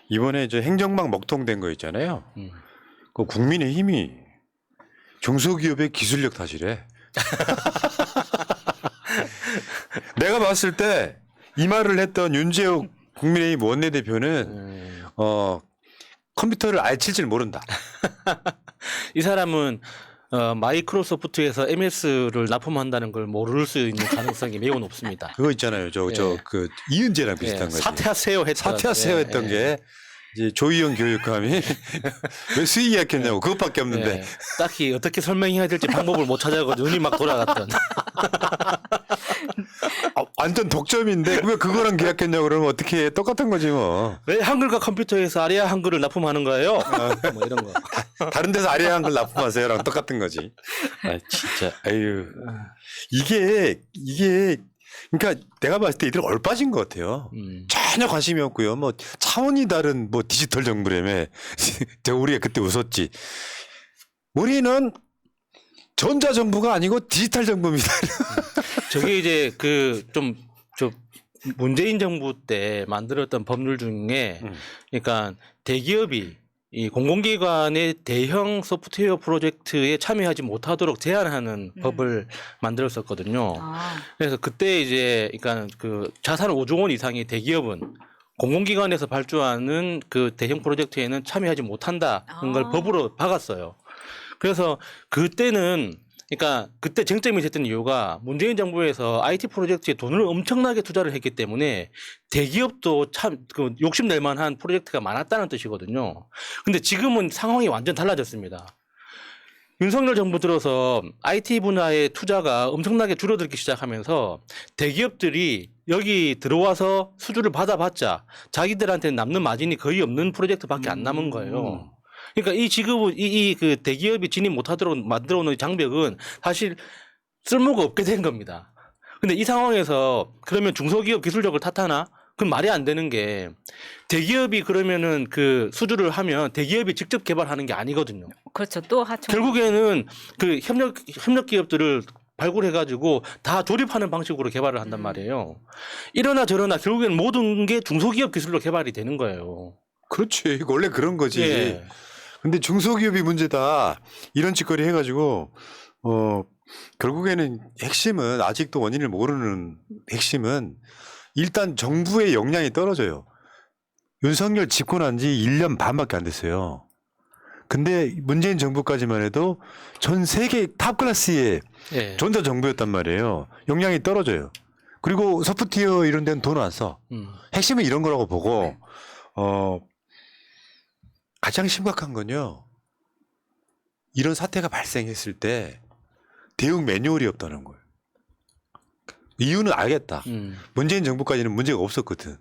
이번에 저 행정망 먹통된 거 있잖아요. 그 국민의힘이 중소기업의 기술력 탓이래. 내가 봤을 때 이 말을 했던 윤재욱 국민의힘 원내대표는 컴퓨터를 아예 칠 줄 모른다. 이 사람은 마이크로소프트에서 MS를 납품한다는 걸 모를 수 있는 가능성이 매우 높습니다. 그거 있잖아요. 그 이은재랑 비슷한 거지. 사퇴하세요 했던 게 이제 조희영 교육감이 왜 수의 계약했냐고 그것밖에 없는데 딱히 어떻게 설명해야 될지 방법을 못 찾아가지고 눈이 막 돌아갔던. 완전 독점인데 왜 그거랑 계약했냐고 그러면 어떻게 해? 똑같은 거지 뭐. 왜 한글과 컴퓨터에서 아리아 한글을 납품하는 거예요? 뭐 이런 거. 다른 데서 아리아 한글 납품하세요랑 똑같은 거지. 아 진짜 아유 이게 그러니까 내가 봤을 때 이들 얼빠진 것 같아요. 전혀 관심이 없고요. 뭐 차원이 다른 뭐 디지털 정부라며. 우리가 그때 웃었지. 우리는 전자정부가 아니고 디지털 정부입니다. 저게 이제 좀 문재인 정부 때 만들었던 법률 중에 그러니까 대기업이 이 공공기관의 대형 소프트웨어 프로젝트에 참여하지 못하도록 제한하는 법을 만들었었거든요. 그래서 그때 이제 그러니까 그 자산 5조 원 이상의 대기업은 공공기관에서 발주하는 그 대형 프로젝트에는 참여하지 못한다는 걸 법으로 박았어요. 그래서 그때는 그러니까 그때 쟁점이 됐던 이유가 문재인 정부에서 IT 프로젝트에 돈을 엄청나게 투자를 했기 때문에 대기업도 참 그 욕심낼 만한 프로젝트가 많았다는 뜻이거든요. 근데 지금은 상황이 완전 달라졌습니다. 윤석열 정부 들어서 IT 분야의 투자가 엄청나게 줄어들기 시작하면서 대기업들이 여기 들어와서 수주를 받아봤자 자기들한테는 남는 마진이 거의 없는 프로젝트밖에 안 남은 거예요. 그러니까 이 지급은 그 대기업이 진입 못하도록 만들어 놓은 장벽은 사실 쓸모가 없게 된 겁니다. 근데 이 상황에서 그러면 중소기업 기술력을 탓하나? 그건 말이 안 되는 게 대기업이 그러면은 그 수주를 하면 대기업이 직접 개발하는 게 아니거든요. 그렇죠. 또 하청. 결국에는 그 협력 기업들을 발굴해가지고 다 조립하는 방식으로 개발을 한단 말이에요. 이러나 저러나 결국에는 모든 게 중소기업 기술로 개발이 되는 거예요. 그렇지. 원래 그런 거지. 예. 근데 중소기업이 문제다. 이런 짓거리 해가지고, 결국에는 핵심은 아직도 원인을 모르는 핵심은 일단 정부의 역량이 떨어져요. 윤석열 집권한 지 1년 반밖에 안 됐어요. 근데 문재인 정부까지만 해도 전 세계 탑클래스의 전자정부였단 말이에요. 역량이 떨어져요. 그리고 소프트웨어 이런 데는 돈을 안 써. 핵심은 이런 거라고 보고, 가장 심각한 건요. 이런 사태가 발생했을 때 대응 매뉴얼이 없다는 거예요. 이유는 알겠다. 문재인 정부까지는 문제가 없었거든.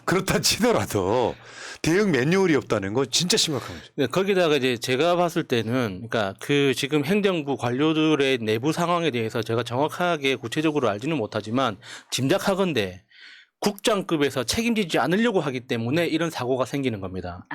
그렇다 치더라도 대응 매뉴얼이 없다는 거 진짜 심각한 거죠. 네, 거기다가 이제 제가 봤을 때는 그러니까 그 지금 행정부 관료들의 내부 상황에 대해서 제가 정확하게 구체적으로 알지는 못하지만 짐작하건대 국장급에서 책임지지 않으려고 하기 때문에 이런 사고가 생기는 겁니다.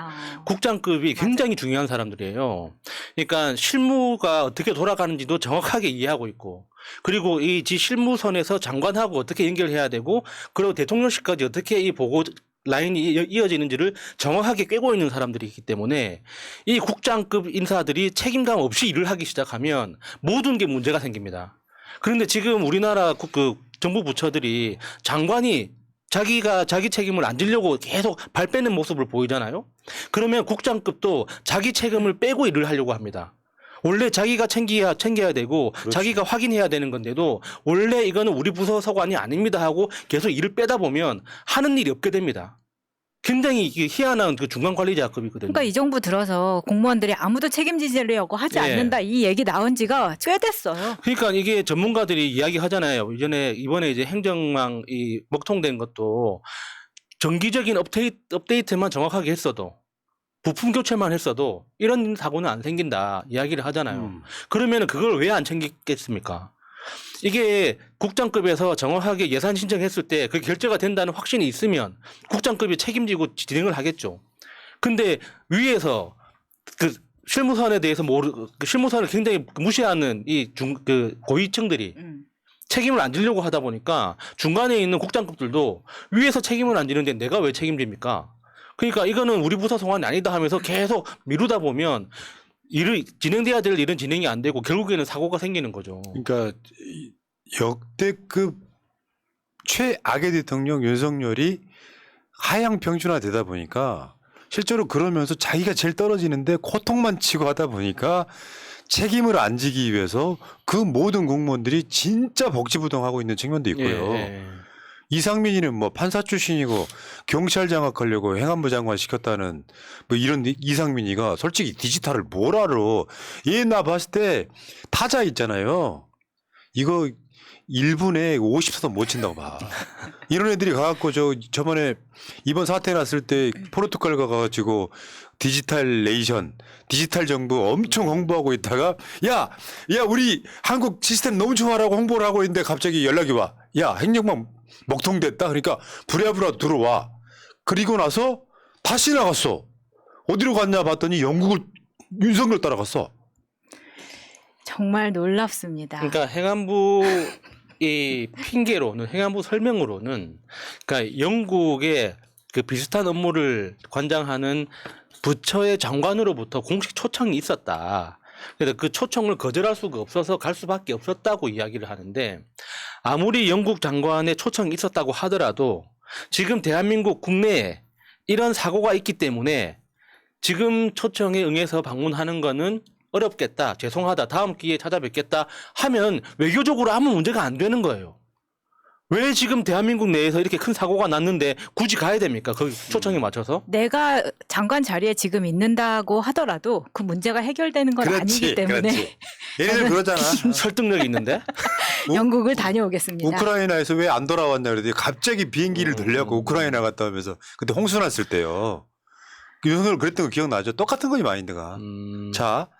국장급이 굉장히 중요한 사람들이에요. 그러니까 실무가 어떻게 돌아가는지도 정확하게 이해하고 있고 그리고 이 실무선에서 장관하고 어떻게 연결해야 되고 그리고 대통령실까지 어떻게 이 보고 라인이 이어지는지를 정확하게 꿰고 있는 사람들이기 때문에 이 국장급 인사들이 책임감 없이 일을 하기 시작하면 모든 게 문제가 생깁니다. 그런데 지금 우리나라 그 정부 부처들이 장관이 자기가 자기 책임을 안 지려고 계속 발 빼는 모습을 보이잖아요. 그러면 국장급도 자기 책임을 빼고 일을 하려고 합니다. 원래 자기가 챙겨야 되고 그렇지. 자기가 확인해야 되는 건데도 원래 이거는 우리 부서 서관이 아닙니다 하고 계속 일을 빼다 보면 하는 일이 없게 됩니다. 굉장히 희한한 그 중간 관리자급이거든요. 그러니까 이 정부 들어서 공무원들이 아무도 책임지려고 하지 않는다 이 얘기 나온 지가 꽤 됐어요. 그러니까 이게 전문가들이 이야기하잖아요. 이번에 이제 행정망 이 먹통된 것도 정기적인 업데이트만 정확하게 했어도 부품 교체만 했어도 이런 사고는 안 생긴다 이야기를 하잖아요. 그러면 그걸 왜 안 챙기겠습니까? 이게 국장급에서 정확하게 예산 신청했을 때 그 결제가 된다는 확신이 있으면 국장급이 책임지고 진행을 하겠죠. 근데 위에서 그 실무선에 대해서 실무선을 굉장히 무시하는 그 고위층들이 책임을 안 지려고 하다 보니까 중간에 있는 국장급들도 위에서 책임을 안 지는데 내가 왜 책임집니까? 그러니까 이거는 우리 부서 소관이 아니다 하면서 계속 미루다 보면 일을 진행돼야 될 일은 진행이 안 되고 결국에는 사고가 생기는 거죠. 그러니까 이 역대급 최악의 대통령 윤석열이 하향 평준화 되다 보니까 실제로 그러면서 자기가 제일 떨어지는데 고통만 치고 하다 보니까 책임을 안 지기 위해서 그 모든 공무원들이 진짜 복지부동하고 있는 측면도 있고요. 예. 이상민이는 뭐 판사 출신이고 경찰 장악하려고 행안부 장관 시켰다는 뭐 이런 이상민이가 솔직히 디지털을 뭘 알아. 얘 나 봤을 때 타자 있잖아요. 이거 1분에 50사도 못 친다고 봐. 이런 애들이 가갖고 저번에 이번 사태 났을 때 포르투갈 가가지고 디지털 정부 엄청 홍보하고 있다가 야 우리 한국 시스템 너무 좋아라고 홍보를 하고 있는데 갑자기 연락이 와. 야 행정망 먹통됐다. 그러니까 부랴부랴 들어와. 그리고 나서 다시 나갔어. 어디로 갔냐 봤더니 영국을 윤석열 따라갔어. 정말 놀랍습니다. 그러니까 행안부 이 핑계로는 행안부 설명으로는 그러니까 영국의 그 비슷한 업무를 관장하는 부처의 장관으로부터 공식 초청이 있었다. 그래서 그 초청을 거절할 수가 없어서 갈 수밖에 없었다고 이야기를 하는데 아무리 영국 장관의 초청이 있었다고 하더라도 지금 대한민국 국내에 이런 사고가 있기 때문에 지금 초청에 응해서 방문하는 거는 어렵겠다. 죄송하다. 다음 기회에 찾아뵙겠다 하면 외교적으로 아무 문제가 안 되는 거예요. 왜 지금 대한민국 내에서 이렇게 큰 사고가 났는데 굳이 가야 됩니까? 거기 초청에 맞춰서? 내가 장관 자리에 지금 있는다고 하더라도 그 문제가 해결되는 건 아니기 때문에 그렇지. 얘네들 그러잖아. 설득력이 있는데? 영국을 다녀오겠습니다. 우크라이나에서 왜 안 돌아왔냐 그랬더니 갑자기 비행기를 돌려갖고 우크라이나 갔다 오면서 그때 홍수 났을 때요. 윤석열 그랬던 거 기억나죠? 똑같은 거지 마인드가. 자,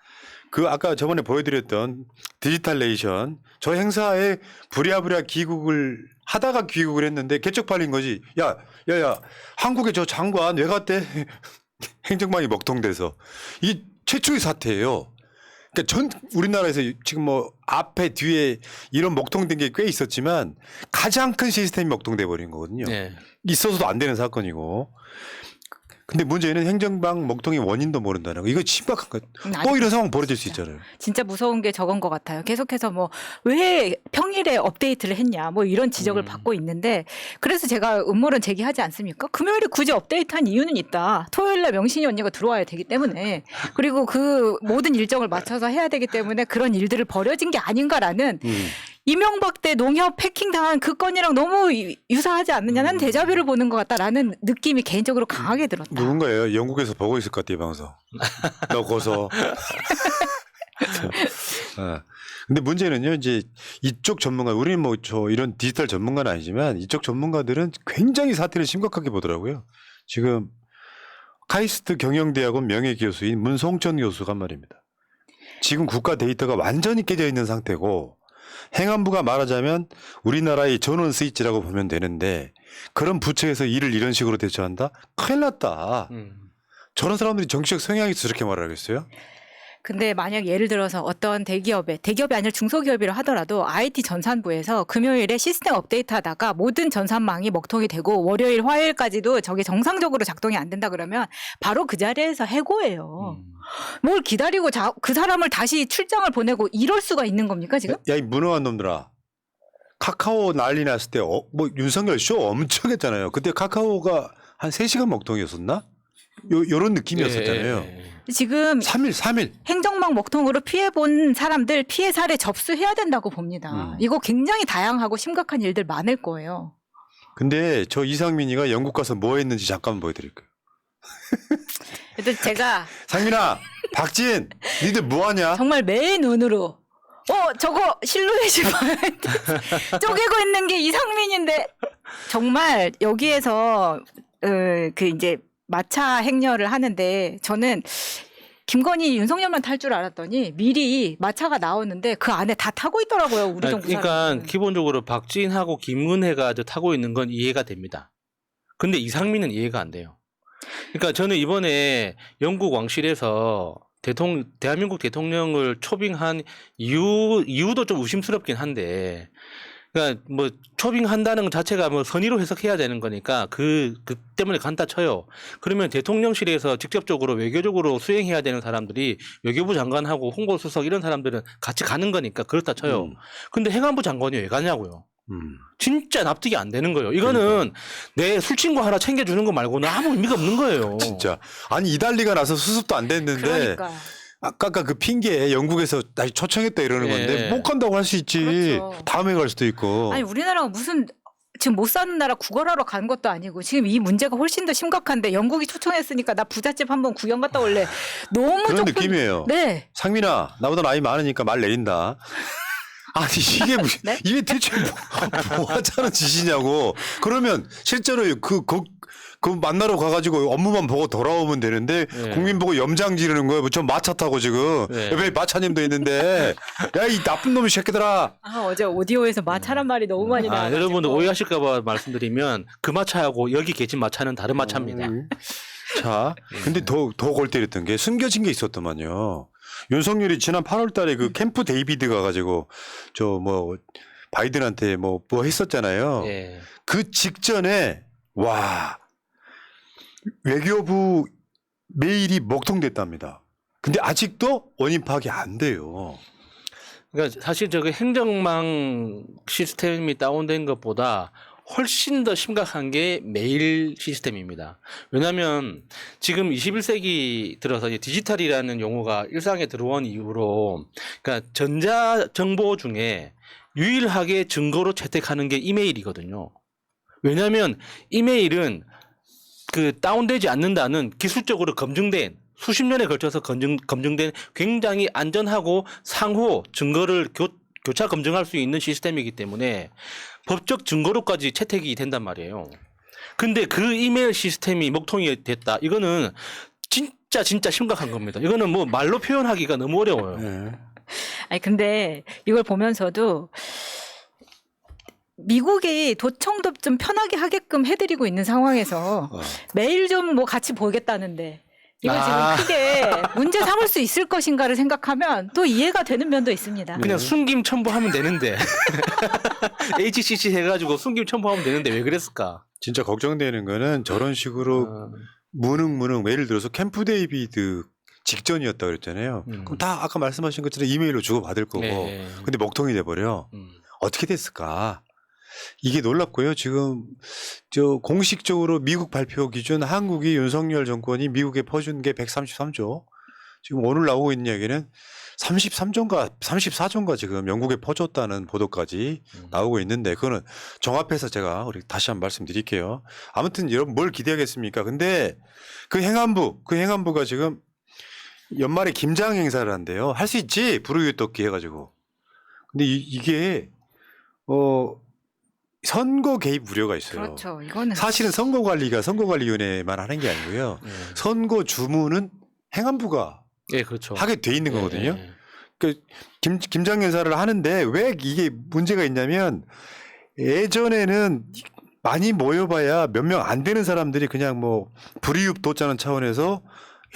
그 아까 저번에 보여드렸던 디지털레이션 저 행사에 부랴부랴 귀국을 하다가 귀국을 했는데 개척 팔린 거지. 야, 한국의 저 장관 왜 갔대? 행정망이 먹통돼서 이 최초의 사태예요. 그러니까 우리나라에서 지금 뭐 앞에 뒤에 이런 먹통된 게 꽤 있었지만 가장 큰 시스템이 먹통돼 버린 거거든요. 네. 있어서도 안 되는 사건이고. 근데 문제는 행정방 먹통의 원인도 모른다는 거. 이거 심각한 거. 또 이런 상황 벌어질 수 있잖아요. 진짜 무서운 게 저건 것 같아요. 계속해서 뭐 왜 평일에 업데이트를 했냐 뭐 이런 지적을 받고 있는데 그래서 제가 음모론 제기하지 않습니까? 금요일에 굳이 업데이트한 이유는 있다. 토요일날 명신이 언니가 들어와야 되기 때문에 그리고 그 모든 일정을 맞춰서 해야 되기 때문에 그런 일들을 벌여진 게 아닌가라는 이명박 때 농협 패킹당한 그 건이랑 너무 유사하지 않느냐. 난 데자뷰를 보는 것 같다라는 느낌이 개인적으로 강하게 들었다. 누군가요? 영국에서 보고 있을 것 같아 이 방송. 너 고소. 근데 문제는요, 이제 이쪽 전문가, 우리는 뭐 이런 디지털 전문가는 아니지만 이쪽 전문가들은 굉장히 사태를 심각하게 보더라고요. 지금 카이스트 경영대학원 명예교수인 문송천 교수가 말입니다. 지금 국가 데이터가 완전히 깨져 있는 상태고 행안부가 말하자면 우리나라의 전원 스위치라고 보면 되는데 그런 부처에서 일을 이런 식으로 대처한다? 큰일 났다. 저런 사람들이 정치적 성향이 있어서 저렇게 말하겠어요? 근데 만약 예를 들어서 어떤 대기업이 아니라 중소기업이라 하더라도 IT 전산부에서 금요일에 시스템 업데이트하다가 모든 전산망이 먹통이 되고 월요일, 화요일까지도 저게 정상적으로 작동이 안 된다 그러면 바로 그 자리에서 해고해요. 뭘 기다리고 그 사람을 다시 출장을 보내고 이럴 수가 있는 겁니까 지금? 야, 이 무능한 놈들아. 카카오 난리 났을 때 뭐 윤석열 쇼 엄청 했잖아요. 그때 카카오가 한 3시간 먹통이었었나? 요런 느낌이었었잖아요. 예. 지금 3일. 행정망 먹통으로 피해본 사람들 피해 사례 접수해야 된다고 봅니다. 이거 굉장히 다양하고 심각한 일들 많을 거예요. 근데 저 이상민이가 영국 가서 뭐 했는지 잠깐 보여드릴게요. 그래서 제가 상민아, 박진, 니들 뭐 하냐? 정말 매 눈으로 저거 실루엣이 쪼개고 있는 게 이상민인데 정말 여기에서 그 이제 마차 행렬을 하는데 저는 김건희 윤석열만 탈 줄 알았더니 미리 마차가 나오는데 그 안에 다 타고 있더라고요. 우리 정부 그러니까 사람들은. 기본적으로 박진하고 김은혜가 타고 있는 건 이해가 됩니다. 근데 이상민은 이해가 안 돼요. 그러니까 저는 이번에 영국 왕실에서 대한민국 대통령을 초빙한 이유도 좀 의심스럽긴 한데 그러니까 뭐 초빙한다는 것 자체가 뭐 선의로 해석해야 되는 거니까 그 때문에 간다 쳐요. 그러면 대통령실에서 직접적으로 외교적으로 수행해야 되는 사람들이 외교부 장관하고 홍보수석 이런 사람들은 같이 가는 거니까 그렇다 쳐요. 근데 행안부 장관이 왜 가냐고요. 진짜 납득이 안 되는 거예요. 이거는 내 술친구 하나 챙겨주는 거 말고는 아무 의미가 없는 거예요. 진짜. 아니 이달리가 나서 수습도 안 됐는데 그러니까. 아까 그 핑계 영국에서 다시 초청했다 이러는 예. 건데 못 간다고 할 수 있지. 그렇죠. 다음에 갈 수도 있고. 아니 우리나라가 무슨 지금 못 사는 나라 구걸하러 간 것도 아니고 지금 이 문제가 훨씬 더 심각한데 영국이 초청했으니까 나 부잣집 한번 구경 갔다 올래. 너무 그런 조금 느낌이에요. 네. 상민아 나보다 나이 많으니까 말 내린다. 아니 이게 무슨 네? 이게 대체 뭐 하자는 짓이냐고. 그러면 실제로 그 만나러 가가지고 업무만 보고 돌아오면 되는데 네. 국민 보고 염장 지르는 거예요. 저 마차 타고 지금 네. 옆에 마차님도 있는데 야 이 나쁜 놈의 새끼들아. 아 어제 오디오에서 마차란 말이 너무 많이 나와가지고. 여러분들 오해하실까봐 말씀드리면 그 마차하고 여기 계신 마차는 다른 마차입니다. 자, 근데 더 골 때렸던 게 숨겨진 게 있었더만요. 윤석열이 지난 8월 달에 그 캠프 데이비드 가가지고 저 뭐 바이든한테 뭐 했었잖아요. 예. 그 직전에 와 외교부 메일이 먹통됐답니다. 근데 아직도 원인 파악이 안 돼요. 그러니까 사실 저个행정망 시스템이 다운된 것보다 훨씬 더 심각한 게 메일 시스템입니다. 왜냐하면 지금 21세기 들어서 이제 디지털이라는 용어가 일상에 들어온 이후로 그러니까 전자 정보 중에 유일하게 증거로 채택하는 게 이메일이거든요. 왜냐하면 이메일은 그 다운되지 않는다는 기술적으로 검증된 수십 년에 걸쳐서 검증된 굉장히 안전하고 상호 증거를 교차 검증할 수 있는 시스템이기 때문에 법적 증거로까지 채택이 된단 말이에요. 근데 그 이메일 시스템이 먹통이 됐다. 이거는 진짜 심각한 겁니다. 이거는 뭐 말로 표현하기가 너무 어려워요. 네. 아니 근데 이걸 보면서도 미국이 도청도 좀 편하게 하게끔 해드리고 있는 상황에서 메일 좀 뭐 같이 보겠다는데 이걸 아. 지금 크게 문제 삼을 수 있을 것인가를 생각하면 또 이해가 되는 면도 있습니다. 그냥 숨김 첨부하면 되는데 HCC 해가지고 숨김 첨부하면 되는데 왜 그랬을까? 진짜 걱정되는 거는 저런 식으로 무능 예를 들어서 캠프 데이비드 직전이었다 그랬잖아요. 그럼 다 아까 말씀하신 것처럼 이메일로 주고받을 거고 네. 근데 먹통이 돼버려. 어떻게 됐을까? 이게 놀랍고요. 지금 저 공식적으로 미국 발표 기준 한국이 윤석열 정권이 미국에 퍼준 게 133조. 지금 오늘 나오고 있는 이야기는 34조인가 지금 영국에 퍼줬다는 보도까지 나오고 있는데 그거는 종합해서 제가 우리 다시 한번 말씀드릴게요. 아무튼 여러분 뭘 기대하겠습니까? 근데 그 행안부가 지금 연말에 김장 행사를 한대요. 할 수 있지 불우유떡기 해가지고. 근데 이게 선거 개입 우려가 있어요. 그렇죠. 이거는 사실은 선거관리위원회만 하는 게 아니고요. 선거 주무는 행안부가 예, 그렇죠. 하게 돼 있는 거거든요. 예. 그 김장 연사를 하는데 왜 이게 문제가 있냐면 예전에는 많이 모여봐야 몇 명 안 되는 사람들이 그냥 뭐 불이익 돋자는 차원에서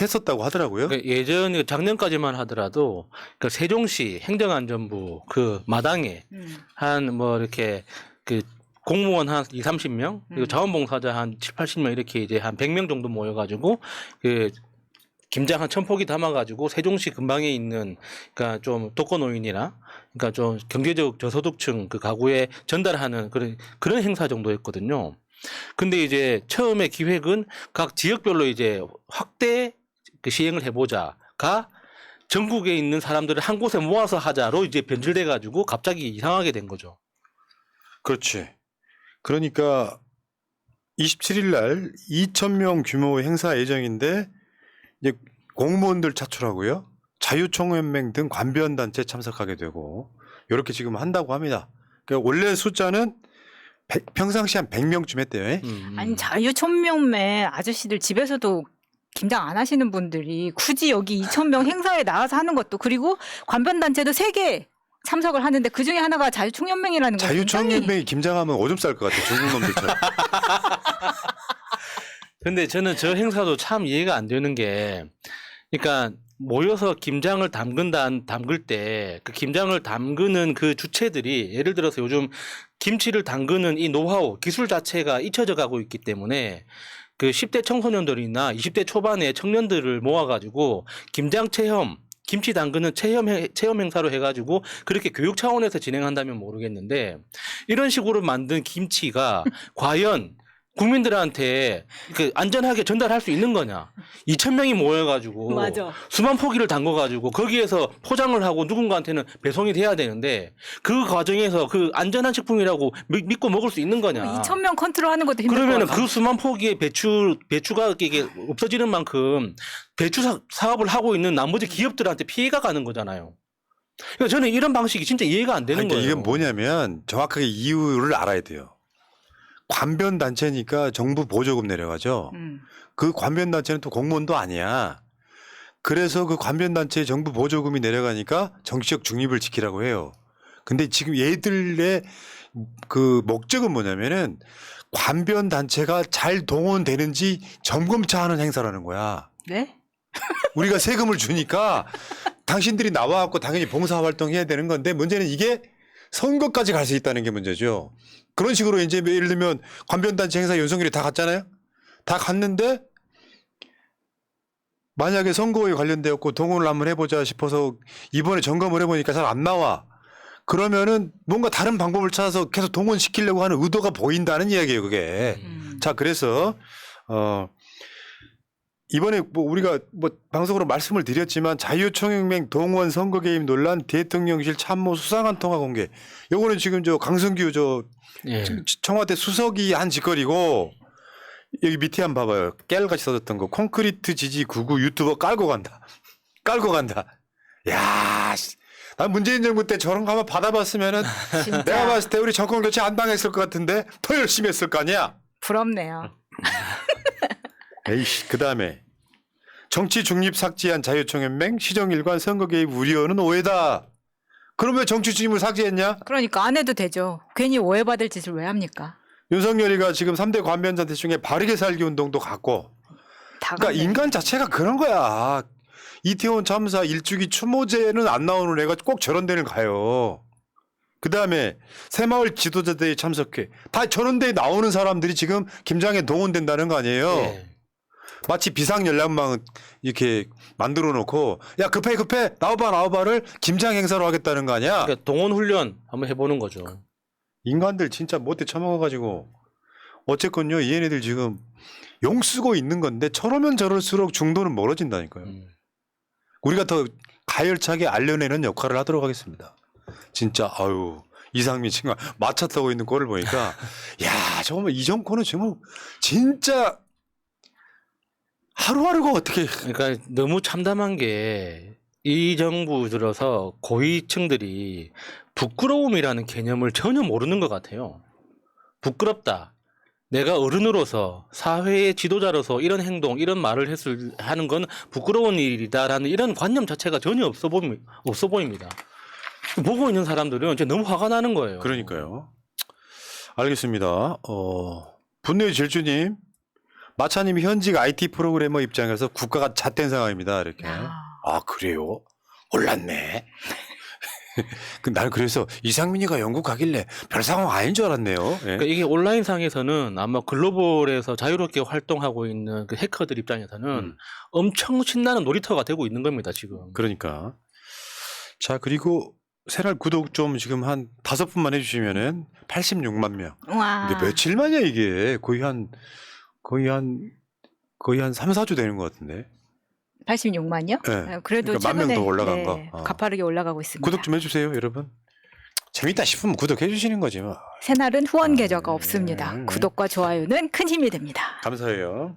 했었다고 하더라고요. 그러니까 예전 작년까지만 하더라도 그 세종시 행정안전부 그 마당에 한 뭐 이렇게 그 공무원 한 20-30명 그리고 자원봉사자 한 7-80명 이렇게 이제 한 100명 정도 모여가지고 그 김장 한 1000포기 담아가지고 세종시 근방에 있는 그러니까 좀 독거노인이나 그러니까 좀 경제적 저소득층 그 가구에 전달하는 그런 행사 정도였거든요. 근데 이제 처음에 기획은 각 지역별로 이제 확대 그 시행을 해보자가 전국에 있는 사람들을 한 곳에 모아서 하자로 이제 변질돼 가지고 갑자기 이상하게 된 거죠. 그렇지. 그러니까 27일 날 2,000명 규모의 행사 예정인데 이제 공무원들 차출하고요. 자유총연맹 등 관변단체 참석하게 되고 이렇게 지금 한다고 합니다. 그러니까 원래 숫자는 평상시 한 100명쯤 했대요. 아니 자유총연맹 아저씨들 집에서도 김장 안 하시는 분들이 굳이 여기 2,000명 행사에 나와서 하는 것도 그리고 관변단체도 3개 참석을 하는데 그중에 하나가 자유총연맹이라는 거죠. 자유총연맹이 김장하면 오줌 쌀 것 같아. 중국 놈들처럼. 근데 저는 저 행사도 참 이해가 안 되는 게 그러니까 모여서 김장을 담글 때 그 김장을 담그는 그 주체들이 예를 들어서 요즘 김치를 담그는 이 노하우, 기술 자체가 잊혀져 가고 있기 때문에 그 10대 청소년들이나 20대 초반의 청년들을 모아가지고 김장 체험, 김치 담그는 체험 행사로 해가지고 그렇게 교육 차원에서 진행한다면 모르겠는데 이런 식으로 만든 김치가 과연 국민들한테 그 안전하게 전달할 수 있는 거냐? 2,000명이 모여가지고 맞아. 수만 포기를 담궈가지고 거기에서 포장을 하고 누군가한테는 배송이 돼야 되는데 그 과정에서 그 안전한 식품이라고 믿고 먹을 수 있는 거냐? 2,000명 컨트롤하는 것도 힘들 것 그러면은 같아요. 그 수만 포기의 배추가 이게 없어지는 만큼 배추 사업을 하고 있는 나머지 기업들한테 피해가 가는 거잖아요. 그러니까 저는 이런 방식이 진짜 이해가 안 되는 그러니까 거예요. 이건 뭐냐면 정확하게 이유를 알아야 돼요. 관변 단체니까 정부 보조금 내려가죠. 그 관변 단체는 또 공무원도 아니야. 그래서 그 관변 단체에 정부 보조금이 내려가니까 정치적 중립을 지키라고 해요. 근데 지금 얘들의 그 목적은 뭐냐면은 관변 단체가 잘 동원되는지 점검차 하는 행사라는 거야. 네? 우리가 세금을 주니까 당신들이 나와갖고 당연히 봉사활동 해야 되는 건데 문제는 이게 선거까지 갈 수 있다는 게 문제죠. 그런 식으로 이제 예를 들면 관변단체 행사 윤석열이 다 갔잖아요. 다 갔는데 만약에 선거에 관련되었고 동원을 한번 해보자 싶어서 이번에 점검을 해보니까 잘 안 나와. 그러면은 뭔가 다른 방법을 찾아서 계속 동원시키려고 하는 의도가 보인다는 이야기예요, 그게. 자, 그래서 이번에 뭐 우리가 뭐 방송으로 말씀을 드렸지만 자유총연맹 동원 선거 개입 논란 대통령실 참모 수상한 통화 공개. 요거는 지금 저 강승규 예. 청와대 수석이 한 짓거리고 여기 밑에 한번 봐봐요. 깨알같이 써졌던 거. 콘크리트 지지 99 유튜버 깔고 간다. 깔고 간다. 야, 난 문재인 정부 때 저런 거 한번 받아봤으면은 진짜 내가 봤을 때 우리 정권 교체 안 당했을 것 같은데 더 열심히 했을 거 아니야. 부럽네요. 에이씨, 그 다음에 정치 중립 삭제한 자유총연맹 시정일관 선거 개입 우려는 오해다. 그럼 왜 정치 중립을 삭제했냐? 그러니까 안 해도 되죠. 괜히 오해받을 짓을 왜 합니까? 윤석열이가 지금 3대 관변단체 중에 바르게 살기 운동도 갔고. 다 그러니까 갔네. 인간 자체가 그런 거야. 이태원 참사 일주기 추모제는 안 나오는 애가 꼭 저런 데를 가요. 그 다음에 새마을 지도자대회 참석회. 다 저런 데에 나오는 사람들이 지금 김장에 동원된다는 거 아니에요. 예. 마치 비상연락망 이렇게 만들어 놓고 야 급해 나와봐를 김장 행사로 하겠다는 거 아니야. 그러니까 동원 훈련 한번 해보는 거죠. 인간들 진짜 못돼 처먹어가지고 어쨌건요 얘네들 지금 용 쓰고 있는 건데 저러면 저럴수록 중도는 멀어진다니까요. 우리가 더 가열차게 알려내는 역할을 하도록 하겠습니다. 진짜 아유 이상민 친구가 마차 타고 있는 꼴을 보니까 야 정말 이 정권은 정말 진짜 하루하루가 어떻게 그러니까 너무 참담한 게 이 정부 들어서 고위층들이 부끄러움이라는 개념을 전혀 모르는 것 같아요. 부끄럽다. 내가 어른으로서 사회의 지도자로서 이런 행동, 이런 말을 하는 건 부끄러운 일이다라는 이런 관념 자체가 전혀 없어 보입니다. 보고 있는 사람들은 이제 너무 화가 나는 거예요. 그러니까요. 알겠습니다. 분노의 질주님, 마차님이 현직 IT 프로그래머 입장에서 국가가 잣된 상황입니다. 이렇게. 아 그래요? 몰랐네. 나는 그래서 이상민이가 영국 가길래 별 상황 아닌 줄 알았네요. 예. 그러니까 이게 온라인상에서는 아마 글로벌에서 자유롭게 활동하고 있는 그 해커들 입장에서는 엄청 신나는 놀이터가 되고 있는 겁니다, 지금. 그러니까. 자, 그리고 새날 구독 좀 지금 한 5분만 해주시면은 86만 명. 와. 근데 며칠 만이야 이게 거의 한 3, 4주 되는 것 같은데. 86만요? 네. 그래도 그러니까 10,000명 최근에 더 올라간 거. 가파르게 올라가고 있습니다. 구독 좀 해주세요, 여러분. 재밌다 싶으면 구독해 주시는 거지 뭐. 새날은 후원 계좌가 없습니다. 네. 구독과 좋아요는 큰 힘이 됩니다. 감사해요.